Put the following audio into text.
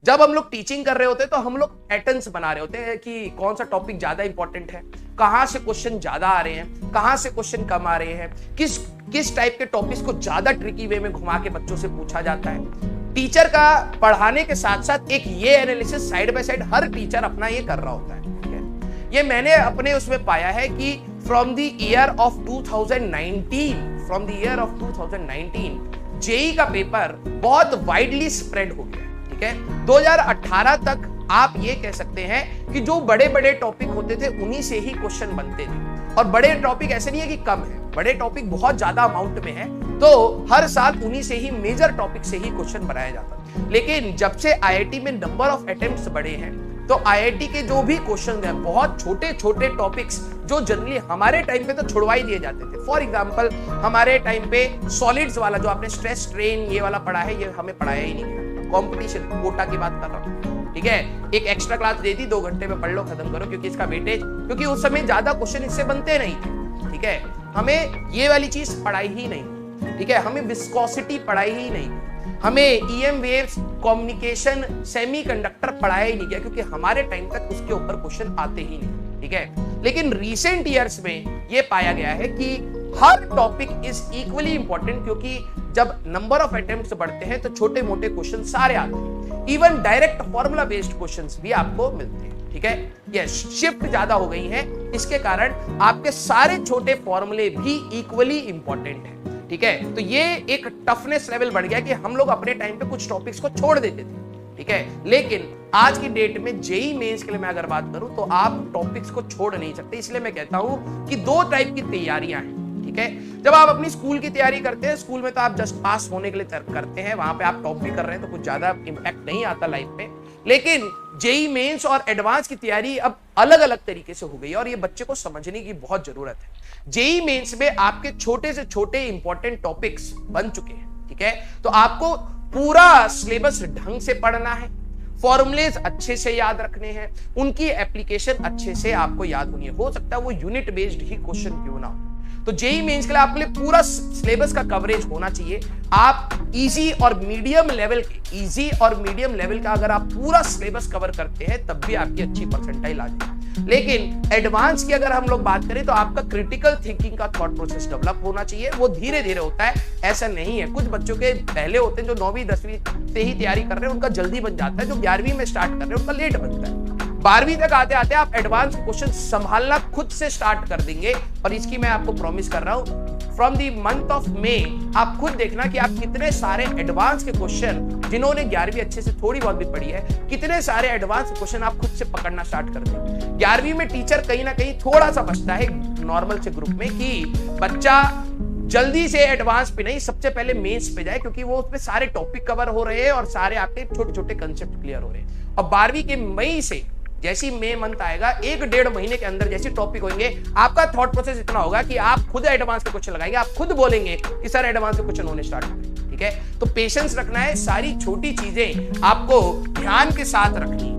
जब हम लोग टीचिंग कर रहे होते हैं तो हम लोग पैटर्न्स बना रहे होते हैं कि कौन सा टॉपिक ज्यादा इंपॉर्टेंट है, कहां से क्वेश्चन ज्यादा आ रहे हैं, कहां से क्वेश्चन कम आ रहे हैं, किस टाइप के टॉपिक्स को ज्यादा ट्रिकी वे में घुमा के बच्चों से पूछा जाता है। टीचर का पढ़ाने के साथ साथ एक ये analysis side by side her teacher अपना ये कर रहा होता है। ठीक है, ये मैंने अपने उसमें पाया है कि from the year of 2019 JEE का पेपर बहुत वाइडली स्प्रेड हो गया। ठीक है, 2018 तक आप ये कह सकते हैं कि जो बड़े बड़े टॉपिक होते थे उन्हीं से ही क्वेश्चन बनते थे, और बड़े टॉपिक ऐसे नहीं है कि कम है, बड़े टॉपिक बहुत ज्यादा अमाउंट में है, तो हर साल उन्हीं से ही मेजर टॉपिक से ही क्वेश्चन बनाया जाता। लेकिन जब से आईआईटी में नंबर ऑफ अटेम्प्ट्स बढ़े हैं तो आईआईटी के जो भी क्वेश्चन हैं बहुत छोटे छोटे टॉपिक्स जो जनरली हमारे टाइम पे तो छुड़वा ही दिए जाते थे। फॉर एग्जांपल हमारे टाइम पे सॉलिड्स वाला जो आपने स्ट्रेस स्ट्रेन ये वाला पढ़ा है, ये हमें पढ़ाया ही नहीं गया। कंपटीशन कोटा की बात कर रहा हूँ। ठीक है, एक एक्स्ट्रा क्लास दे दी, 2 घंटे में पढ़ लो, खत्म करो, क्योंकि इसका वेटेज, क्योंकि उस समय ज्यादा क्वेश्चन इससे बनते नहीं थे। ठीक है, हमें ये वाली चीज पढ़ाई ही नहीं। ठीक है, हमें विस्कोसिटी पढ़ाई ही नहीं, हमें ईएम वेव्स, कम्युनिकेशन, सेमीकंडक्टर पढ़ाया ही नहीं गया, क्योंकि हमारे टाइम तक उसके ऊपर क्वेश्चन आते ही नहीं। ठीक है, लेकिन रीसेंट ईयर्स में ये पाया गया है कि हर टॉपिक इज इक्वली इंपॉर्टेंट, क्योंकि जब नंबर ऑफ अटेम्प्ट्स बढ़ते हैं तो छोटे मोटे क्वेश्चन सारे आते हैं, even direct formula based questions भी आपको मिलते हैं। ठीक है, ये शिफ्ट ज्यादा हो गई है, इसके कारण आपके सारे छोटे फॉर्मूले भी इक्वली इंपॉर्टेंट है। ठीक है, तो ये एक टफनेस लेवल बढ़ गया कि हम लोग अपने टाइम पे कुछ टॉपिक्स को छोड़ देते थे। ठीक है, लेकिन आज की डेट में जेई मेंस के लिए मैं अगर बात करूं तो आप टॉपिक्स को छोड़ नहीं सकते। इसलिए मैं कहता हूं कि 2 टाइप की तैयारियां हैं। ठीक है, जब आप अपनी स्कूल की तैयारी करते हैं, स्कूल में तो आप जस्ट पास होने के लिए करते हैं, वहां पे आप टॉप भी कर रहे हैं तो कुछ ज्यादा इंपैक्ट नहीं आता लाइफ में। लेकिन जेई मेंस और एडवांस की तैयारी अब अलग अलग तरीके से हो गई है और ये बच्चे को समझने की बहुत जरूरत है। जेई मेंस में आपके छोटे से छोटे इंपॉर्टेंट टॉपिक्स बन चुके हैं। ठीक है, तो आपको पूरा सिलेबस ढंग से पढ़ना है, फॉर्मूलेज अच्छे से याद रखने हैं, उनकी एप्लीकेशन अच्छे से आपको याद होनी है। हो सकता है वो यूनिट बेस्ड ही क्वेश्चन क्यों ना हो। तो जेई मेंस के लिए आपके लिए पूरा सिलेबस का कवरेज होना चाहिए। आप इजी और मीडियम लेवल का अगर आप पूरा सिलेबस कवर करते हैं तब भी आपकी अच्छी परसेंटाइल आ जाएगी। लेकिन एडवांस की अगर हम लोग बात करें तो आपका क्रिटिकल थिंकिंग का थॉट प्रोसेस डेवलप होना चाहिए। वो धीरे धीरे होता है, ऐसा नहीं है। कुछ बच्चों के पहले होते हैं जो 9वीं 10वीं से ही तैयारी कर रहे हैं, उनका जल्दी बन जाता है। जो 11वीं में स्टार्ट कर रहे हैं उनका लेट बनता है। 12वीं तक आते आते आप एडवांस क्वेश्चन संभालना खुद से स्टार्ट कर देंगे, और इसकी मैं आपको प्रॉमिस कर रहा हूं from the month of May आप खुद देखना कि आप कितने सारे एडवांस के क्वेश्चन, जिन्होंने 11वीं अच्छे से थोड़ी बहुत भी पढ़ी है, कितने सारे एडवांस क्वेश्चन आप खुद से पकड़ना स्टार्ट कर देंगे। 11वीं में टीचर कहीं ना कहीं थोड़ा सा बचता है नॉर्मल से ग्रुप में कि बच्चा जल्दी से एडवांस पे नहीं, सबसे पहले मेंस पे जाए, क्योंकि वो उसमें सारे टॉपिक कवर हो रहे हैं और सारे आपके छोटे छोटे कंसेप्ट क्लियर हो रहे हैं। और 12वीं के मई से जैसी मई मंथ आएगा, 1-1.5 महीने के अंदर जैसे टॉपिक होंगे, आपका थॉट प्रोसेस इतना होगा कि आप खुद एडवांस के क्वेश्चन लगाएंगे, आप खुद बोलेंगे कि सर एडवांस के क्वेश्चन होने स्टार्ट हो। ठीक है, तो पेशेंस रखना है, सारी छोटी चीजें आपको ध्यान के साथ रखनी है।